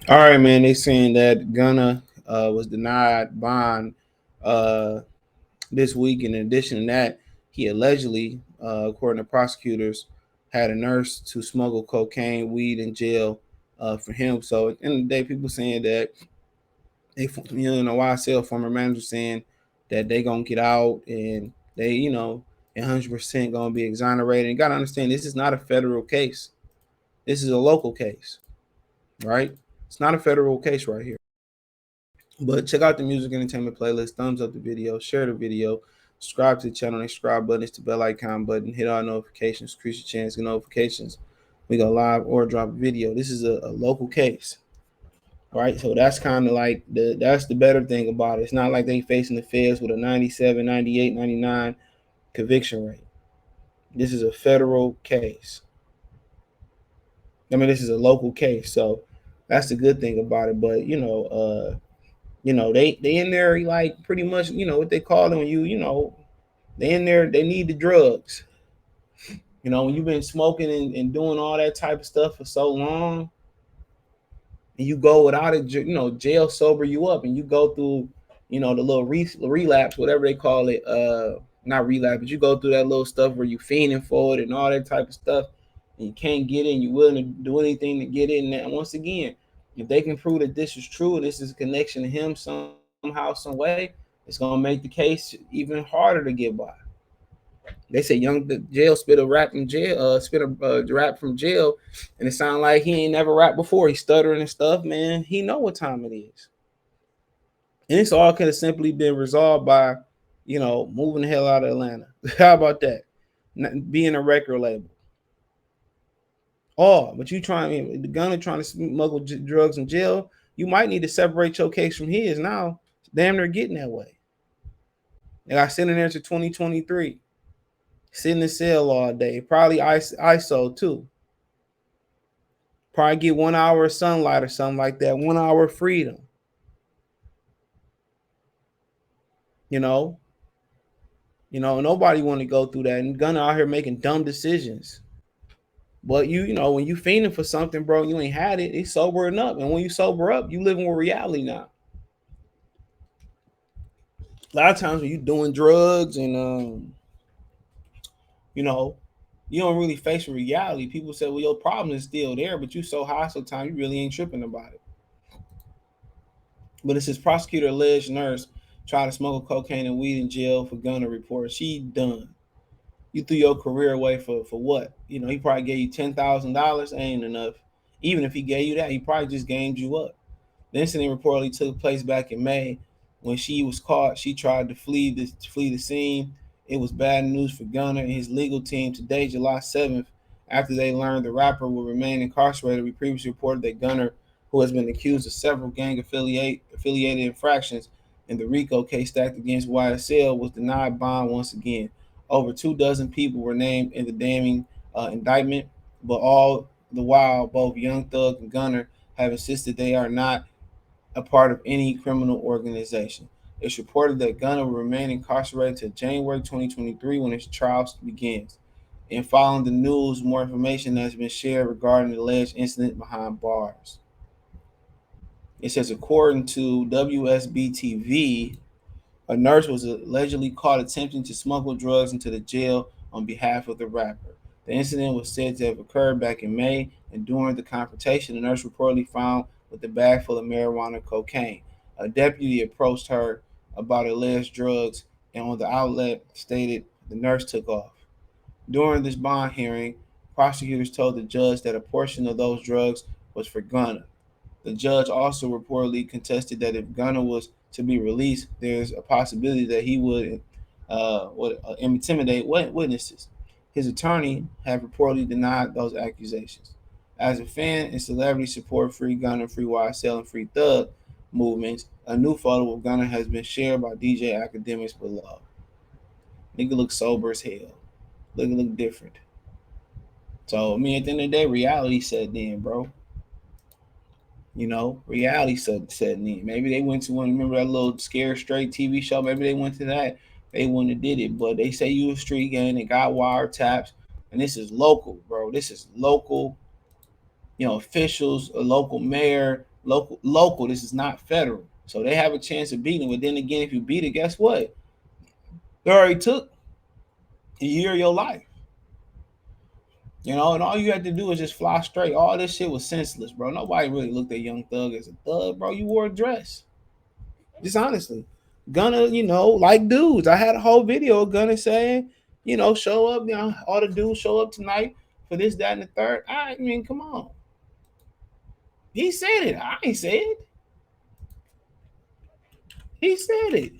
All right, man. They saying that Gunna was denied bond uh, this week. In addition to that, he allegedly, according to prosecutors, had a nurse to smuggle cocaine, weed in jail for him. So at the end of the day, people saying that they, YSL former manager saying that they gonna get out and they, 100% gonna be exonerated. And gotta understand, this is not a federal case. This is a local case, right? It's not a federal case right here. But check out the music entertainment playlist. Thumbs up the video, share the video, subscribe to the channel. The subscribe button is the bell icon button. Hit our notifications, increase your chance of notifications. We go live or drop a video. This is a local case, right? So that's kind of like that's the better thing about it. It's not like they facing the feds with a 97, 98, 99 conviction rate. This is a federal case. I mean, this is a local case, so that's the good thing about it. But they in there like pretty much, what they call them when they in there, they need the drugs. When you've been smoking and doing all that type of stuff for so long, and you go without it, jail sober you up, and you go through, the little relapse, whatever they call it, not relapse, but you go through that little stuff where you fiending for it and all that type of stuff, and you can't get in, you willing to do anything to get in. And once again, if they can prove that this is true, this is a connection to him somehow, some way, it's gonna make the case even harder to get by. They say young the jail spit a rap from jail, spit a rap from jail, and it sounded like he ain't never rapped before. He stuttering and stuff, man. He know what time it is, and this all could have simply been resolved by, moving the hell out of Atlanta. How about that? Being a record label. Oh, but you trying the gunner trying to smuggle drugs in jail. You might need to separate your case from his now. Damn, they're getting that way. They got sitting there to 2023. Sit in the cell all day. Probably ISO too. Probably get 1 hour of sunlight or something like that. 1 hour of freedom. You know, nobody want to go through that. And Gunna out here making dumb decisions. But when you fiending for something, bro, you ain't had it. It's sobering up, and when you sober up, you living with reality now. A lot of times when you doing drugs and you know, you don't really face reality. People say, well, your problem is still there, but you so high sometimes you really ain't tripping about it. But it says prosecutor alleged nurse tried to smuggle cocaine and weed in jail for Gunna report. She done. You threw your career away for what? He probably gave you $10,000. Ain't enough. Even if he gave you that, he probably just gamed you up. The incident reportedly took place back in May. When she was caught, she tried to flee the scene. It was bad news for Gunna and his legal team. Today, July 7th, after they learned the rapper will remain incarcerated, we previously reported that Gunna, who has been accused of several gang affiliated infractions in the RICO case stacked against YSL, was denied bond once again. Over 2 dozen people were named in the damning indictment, but all the while, both Young Thug and Gunna have insisted they are not a part of any criminal organization. It's reported that Gunna will remain incarcerated until January 2023 when his trial begins. And following the news, more information has been shared regarding the alleged incident behind bars. It says, according to WSB TV, a nurse was allegedly caught attempting to smuggle drugs into the jail on behalf of the rapper. The incident was said to have occurred back in May, and during the confrontation, the nurse reportedly found with a bag full of marijuana cocaine. A deputy approached her about alleged drugs, and on the outlet stated the nurse took off. During this bond hearing, prosecutors told the judge that a portion of those drugs was for Gunna. The judge also reportedly contested that if Gunna was to be released, there's a possibility that he would intimidate witnesses. His attorney have reportedly denied those accusations. As a fan and celebrity support Free Gunna, Free YSL, and Free Thug movements, a new photo of Gunna has been shared by DJ academics below. Nigga look sober as hell. Look different. So, I mean, at the end of the day, reality set in, bro. Reality set in. Maybe they went to one. Remember that little Scare Straight TV show? Maybe they went to that. They wouldn't have did it. But they say you a street gang. They got wiretaps, and this is local, bro. This is local. Officials, a local mayor, Local. This is not federal. So they have a chance of beating it. But then again, if you beat it, guess what? They already took a year of your life. And all you had to do is just fly straight. All this shit was senseless, bro. Nobody really looked at Young Thug as a thug, bro. You wore a dress. Just honestly. Gunna, like dudes. I had a whole video of Gunna saying, show up, all the dudes show up tonight for this, that, and the third. I mean, come on. He said it. I ain't said it. He said it.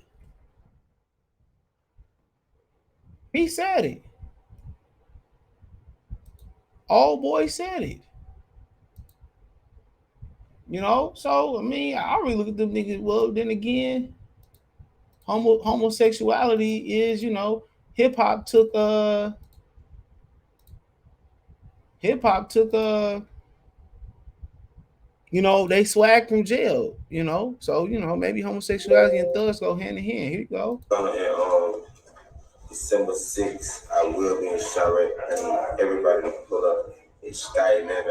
He said it. Old boy said it. So I mean, I really look at them niggas. Well, then again, homosexuality is, hip hop took hip hop took they swag from jail. So maybe homosexuality and thugs go hand in hand. Here you go. December 6th, I will be in Charlotte. I need everybody to pull up. It's Sky 11.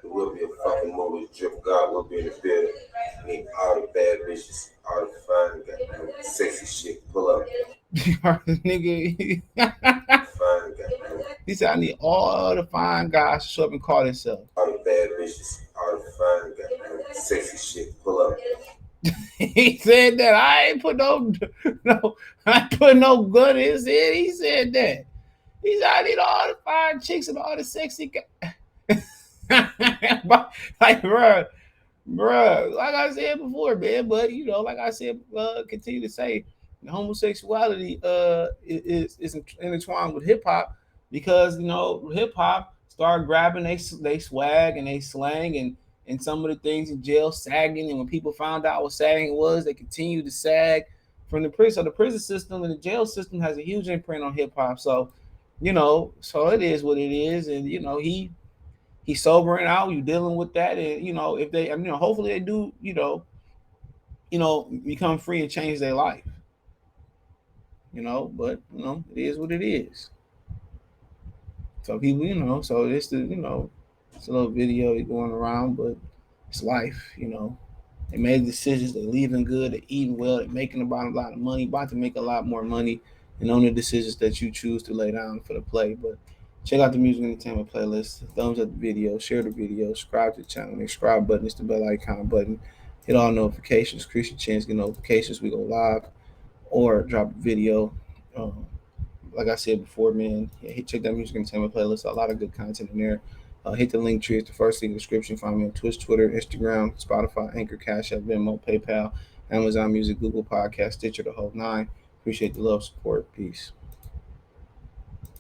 It will be a fucking movie. Drip God will be in the building. I need all the bad bitches, all the fine, goddamn sexy shit. Pull up. Nigga. Fine, goddamn. He said, I need all the fine guys to show up and call themselves. All the bad bitches, all the fine, goddamn sexy shit. Pull up. He said that. I ain't put no, I put no gun in his head. He said that. He said, I need all the fine chicks and all the sexy guys. Like, bruh, like I said before, man. But like I said, continue to say, homosexuality is intertwined with hip hop because hip hop started grabbing they swag and they slang and some of the things in jail sagging, and when people found out what sagging was, they continued to sag from the prison. So the prison system and the jail system has a huge imprint on hip hop. So so it is what it is, and he's sobering out. You dealing with that, and if they, hopefully they do, become free and change their life. But it is what it is. So people, so it's it's a little video going around, but it's life. They made decisions. They're leaving good. They're eating well. They're making about a lot of money. About to make a lot more money, and on the decisions that you choose to lay down for the play. But check out the music entertainment playlist. Thumbs up the video. Share the video. Subscribe to the channel. The subscribe button is the bell icon button. Hit all notifications. Increase your chance to get notifications. We go live or drop a video. Like I said before, man, check that music entertainment playlist. A lot of good content in there. Hit the link tree. It's the first link in the description. Find me on Twitch, Twitter, Instagram, Spotify, Anchor, Cash App, Venmo, PayPal, Amazon Music, Google Podcast, Stitcher, the whole nine. Appreciate the love, support. Peace.